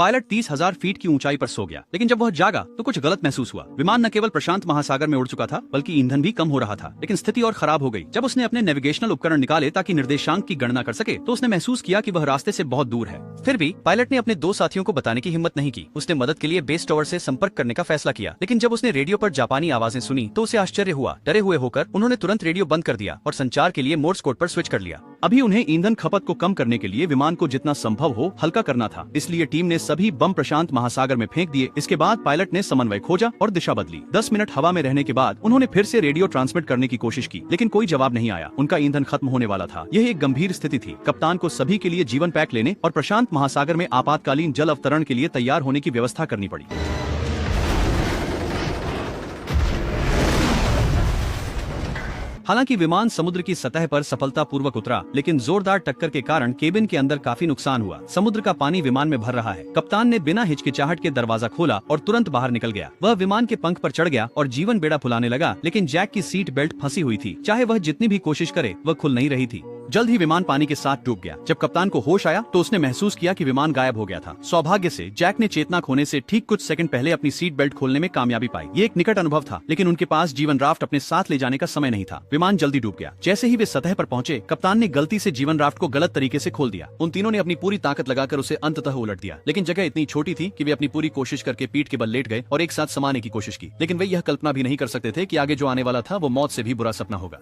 Pilot 30,000 feet की ऊंचाई पर सो गया, लेकिन जब वह जागा तो कुछ गलत महसूस हुआ। विमान न केवल प्रशांत महासागर में उड़ चुका था, बल्कि ईंधन भी कम हो रहा था। लेकिन स्थिति और खराब हो गई। जब उसने अपने नेविगेशनल उपकरण निकाले ताकि निर्देशांक की गणना कर सके, तो उसने महसूस किया कि वह रास्ते से बहुत दूर है। फिर भी पायलट ने अपने 2 साथियों को बताने की हिम्मत नहीं की। उसने मदद के लिए बेस टावर से संपर्क करने का फैसला किया, लेकिन जब उसने रेडियो पर जापानी आवाजें सुनी तो उसे आश्चर्य हुआ। डरे हुए होकर उन्होंने तुरंत रेडियो बंद कर दिया और संचार के लिए मोर्स कोड पर स्विच कर लिया। अभी उन्हें ईंधन खपत को कम करने के लिए विमान को जितना संभव हो हल्का करना था, इसलिए टीम ने सभी बम प्रशांत महासागर में फेंक दिए। इसके बाद पायलट ने समन्वय खोजा और दिशा बदली। 10 मिनट हवा में रहने के बाद उन्होंने फिर से रेडियो ट्रांसमिट करने की कोशिश की, लेकिन कोई जवाब नहीं आया। उनका ईंधन खत्म होने वाला था। यह एक गंभीर स्थिति थी। कप्तान को सभी के लिए जीवन पैक लेने और प्रशांत महासागर में आपातकालीन जल अवतरण के लिए तैयार होने की व्यवस्था करनी पड़ी। हालांकि विमान समुद्र की सतह पर सफलतापूर्वक उतरा, लेकिन जोरदार टक्कर के कारण केबिन के अंदर काफी नुकसान हुआ। समुद्र का पानी विमान में भर रहा है। कप्तान ने बिना हिचकिचाहट के दरवाजा खोला और तुरंत बाहर निकल गया। वह विमान के पंख पर चढ़ गया और जीवन बेड़ा फुलाने लगा, लेकिन जैक की सीट बेल्ट फंसी हुई थी। चाहे वह जितनी भी कोशिश करे, वह खुल नहीं रही थी। जल्द ही विमान पानी के साथ डूब गया। जब कप्तान को होश आया तो उसने महसूस किया कि विमान गायब हो गया था। सौभाग्य से जैक ने चेतना खोने से ठीक कुछ सेकंड पहले अपनी सीट बेल्ट खोलने में कामयाबी पाई। ये एक निकट अनुभव था, लेकिन उनके पास जीवन राफ्ट अपने साथ ले जाने का समय नहीं था। विमान जल्दी डूब गया। जैसे ही वे सतह पर पहुंचे, कप्तान ने गलती से जीवन राफ्ट को गलत तरीके से खोल दिया। उन तीनों ने अपनी पूरी ताकत लगाकर उसे अंततः उलट दिया, लेकिन जगह इतनी छोटी थी कि वे अपनी पूरी कोशिश करके पीठ के बल लेट गए और एक साथ समाने की कोशिश की। लेकिन वे यह कल्पना भी नहीं कर सकते थे कि आगे जो आने वाला था वो मौत से भी बुरा सपना होगा।